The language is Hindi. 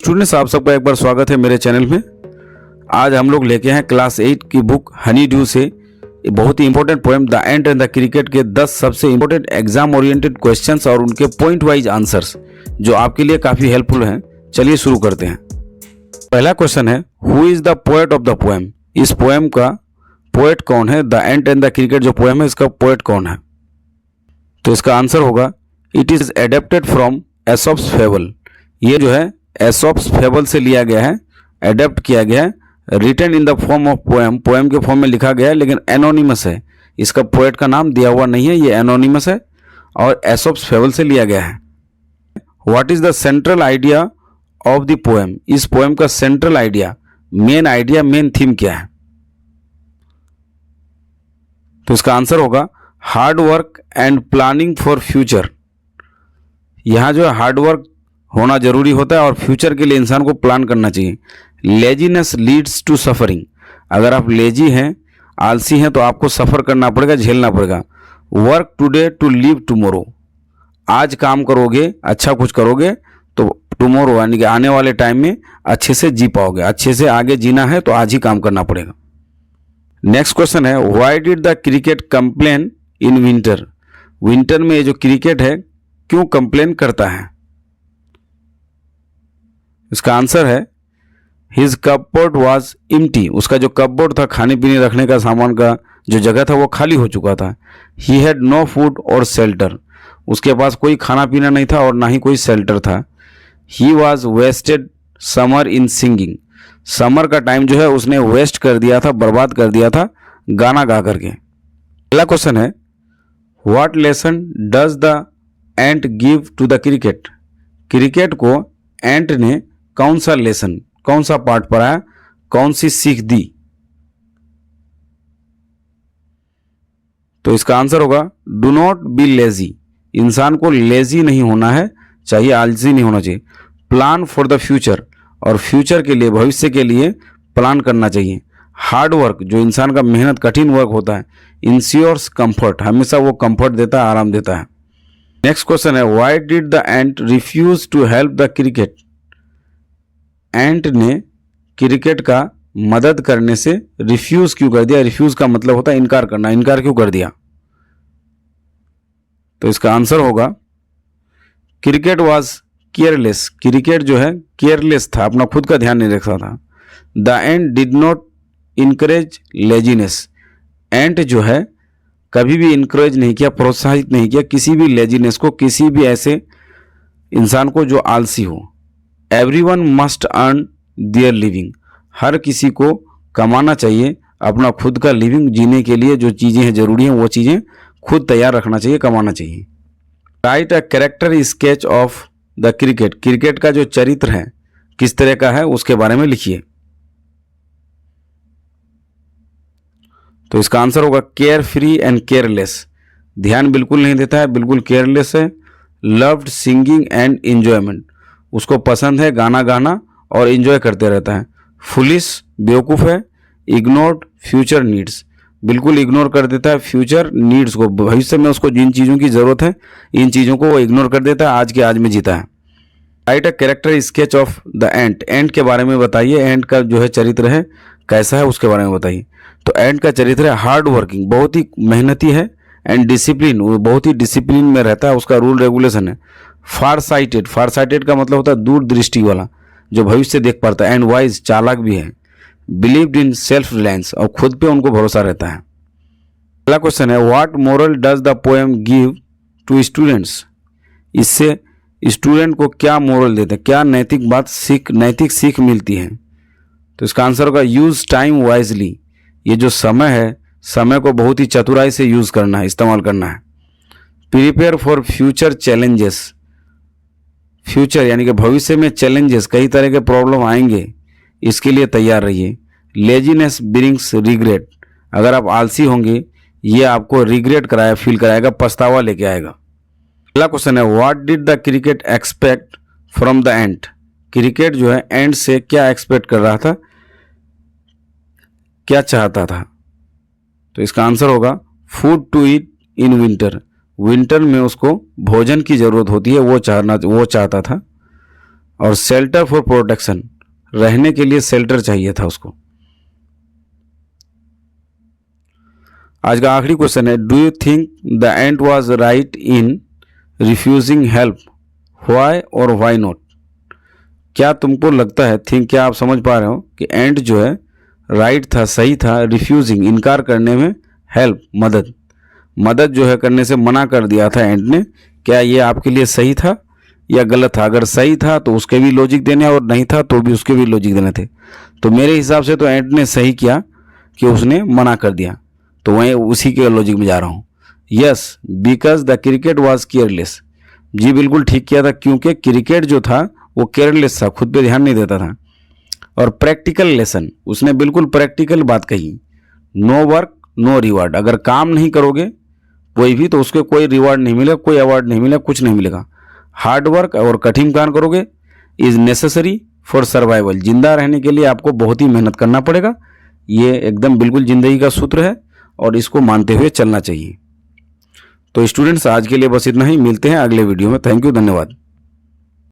स्टूडेंट्स, आप सबका एक बार स्वागत है मेरे चैनल में। आज हम लोग लेके हैं क्लास 8 की बुक हनी ड्यू से बहुत ही important poem the ant and the cricket के 10 सबसे इंपॉर्टेंट एग्जाम ओरिएंटेड क्वेश्चंस और उनके पॉइंट वाइज आंसर्स जो आपके लिए काफ़ी हेल्पफुल हैं। चलिए शुरू करते हैं। पहला क्वेश्चन है, who is the poet of the poem? इस पोएम का पोएट कौन है? The ant and the cricket जो पोएम है इसका पोएट कौन है? तो इसका आंसर होगा, it is adapted from Aesop's fable. ये जो है एसॉप्स फेबल से लिया गया है, एडेप्ट किया गया है, written in the form of poem, poem के फॉर्म में लिखा गया है, लेकिन एनोनिमस है। इसका पोएट का नाम दिया हुआ नहीं है, ये एनोनिमस है और एसॉप्स फेबल से लिया गया है। What is the central idea of the poem? इस पोएम का सेंट्रल आइडिया, मेन थीम क्या है? तो इसका आंसर होगा hard work and planning for future. यहां जो है हार्ड वर्क होना जरूरी होता है और फ्यूचर के लिए इंसान को प्लान करना चाहिए। Laziness leads to suffering. अगर आप लेजी हैं, आलसी हैं, तो आपको सफ़र करना पड़ेगा, झेलना पड़ेगा। Work today to live tomorrow. आज काम करोगे, अच्छा कुछ करोगे तो टुमारो यानी कि आने वाले टाइम में अच्छे से जी पाओगे। अच्छे से आगे जीना है तो आज ही काम करना पड़ेगा। नेक्स्ट क्वेश्चन है, why did the cricket complain in winter? Winter में ये जो क्रिकेट है क्यों कंप्लेन करता है? इसका आंसर है, हिज कपबोर्ड वॉज एम्प्टी। उसका जो कपबोर्ड था, खाने पीने रखने का सामान का जो जगह था वो खाली हो चुका था। ही हैड नो फूड और शेल्टर। उसके पास कोई खाना पीना नहीं था और ना ही कोई शेल्टर था। He was wasted summer in singing. Summer का टाइम जो है उसने वेस्ट कर दिया था, बर्बाद कर दिया था गाना गा करके। अगला क्वेश्चन है, what lesson does the ant give to the cricket? Cricket को एंट ने कौन सा लेसन, कौन सा पाठ पढ़ाया, कौन सी सीख दी? तो इसका आंसर होगा, डू नॉट बी लेजी। इंसान को लेजी नहीं होना है, चाहिए आलसी नहीं होना चाहिए। प्लान फॉर द फ्यूचर, और फ्यूचर के लिए, भविष्य के लिए प्लान करना चाहिए। हार्ड वर्क, जो इंसान का मेहनत कठिन वर्क होता है, इंश्योर्स कंफर्ट, हमेशा वो कंफर्ट देता है, आराम देता है। नेक्स्ट क्वेश्चन है, why did the ant refuse to help the cricket? Ant ने क्रिकेट का मदद करने से रिफ्यूज क्यों कर दिया? रिफ्यूज का मतलब होता है इनकार करना, इनकार क्यों कर दिया? तो इसका आंसर होगा, क्रिकेट वॉज केयरलेस। क्रिकेट जो है केयरलेस था, अपना खुद का ध्यान नहीं रखता था। The ant did not encourage laziness. Ant जो है कभी भी इनकरेज नहीं किया, प्रोत्साहित नहीं किया किसी भी लेजीनेस को, किसी भी ऐसे इंसान को जो आलसी हो। Everyone must earn their living. हर किसी को कमाना चाहिए, अपना खुद का लिविंग जीने के लिए जो चीज़ें हैं जरूरी हैं वो चीज़ें खुद तैयार रखना चाहिए, कमाना चाहिए। Right a character sketch of the cricket. Cricket का जो चरित्र है किस तरह का है उसके बारे में लिखिए। तो इसका आंसर होगा, केयर फ्री एंड केयरलेस। ध्यान बिल्कुल नहीं देता है, बिल्कुल केयरलेस है। Loved singing and enjoyment. उसको पसंद है गाना गाना और एंजॉय करते रहता है। फुलिश, बेवकूफ़ है। इग्नोर्ड फ्यूचर नीड्स, बिल्कुल इग्नोर कर देता है फ्यूचर नीड्स को, भविष्य में उसको जिन चीज़ों की ज़रूरत है इन चीज़ों को वो इग्नोर कर देता है, आज के आज में जीता है। Right a character sketch of the ant. Ant के बारे में बताइए, एंट का जो है चरित्र है कैसा है उसके बारे में बताइए। तो एंट का चरित्र है हार्ड वर्किंग, बहुत ही मेहनती है। एंड डिसिप्लिन, वो बहुत ही डिसिप्लिन में रहता है, उसका रूल रेगुलेशन है। फार साइटेड, फार साइटेड का मतलब होता है दूरदृष्टि वाला, जो भविष्य देख पाता है। एंड वाइज, चालाक भी है। बिलीव्ड इन सेल्फ रिलायंस, और खुद पे उनको भरोसा रहता है। अगला क्वेश्चन है, what moral does the poem give to students? इससे स्टूडेंट को क्या मोरल देते हैं, क्या नैतिक सीख मिलती है? तो इसका आंसर होगा, यूज टाइम वाइजली। ये जो समय है, समय को बहुत ही चतुराई से यूज करना है, इस्तेमाल करना है। Prepare for future challenges. Future यानी कि भविष्य में चैलेंजेस, कई तरह के प्रॉब्लम आएंगे, इसके लिए तैयार रहिए। Laziness brings regret. अगर आप आलसी होंगे ये आपको रिग्रेट फील कराएगा, पछतावा लेके आएगा। अगला क्वेश्चन है, what did the cricket expect from the ant? Cricket जो है एंट से क्या एक्सपेक्ट कर रहा था, क्या चाहता था? तो इसका आंसर होगा, food to eat in winter. Winter में उसको भोजन की ज़रूरत होती है, वो चाहता था। और शेल्टर फॉर प्रोटेक्शन, रहने के लिए शेल्टर चाहिए था उसको। आज का आखिरी क्वेश्चन है, do you think the ant was right in refusing help, why और व्हाई नॉट? क्या तुमको लगता है, क्या आप समझ पा रहे हो कि एंट जो है राइट था, सही था, रिफ्यूजिंग इनकार करने में, हेल्प मदद जो है करने से मना कर दिया था एंट ने। क्या ये आपके लिए सही था या गलत था? अगर सही था तो उसके भी लॉजिक देने, और नहीं था तो भी उसके भी लॉजिक देने थे। तो मेरे हिसाब से तो एंट ने सही किया कि उसने मना कर दिया, तो वहीं उसी के लॉजिक में जा रहा हूँ। Yes, because the cricket was careless. जी बिल्कुल ठीक किया था, क्योंकि क्रिकेट जो था वो केयरलेस था, खुद पे ध्यान नहीं देता था। और प्रैक्टिकल लेसन, उसने बिल्कुल प्रैक्टिकल बात कही। नो वर्क नो रिवार्ड, अगर काम नहीं करोगे कोई भी तो उसके कोई रिवार्ड नहीं मिलेगा, कोई अवार्ड नहीं मिलेगा, कुछ नहीं मिलेगा। हार्ड वर्क और कठिन काम करोगे इज नेसेसरी फॉर सर्वाइवल, जिंदा रहने के लिए आपको बहुत ही मेहनत करना पड़ेगा। ये एकदम बिल्कुल जिंदगी का सूत्र है और इसको मानते हुए चलना चाहिए। तो स्टूडेंट्स, आज के लिए बस इतना ही, मिलते हैं अगले वीडियो में। थैंक यू, धन्यवाद।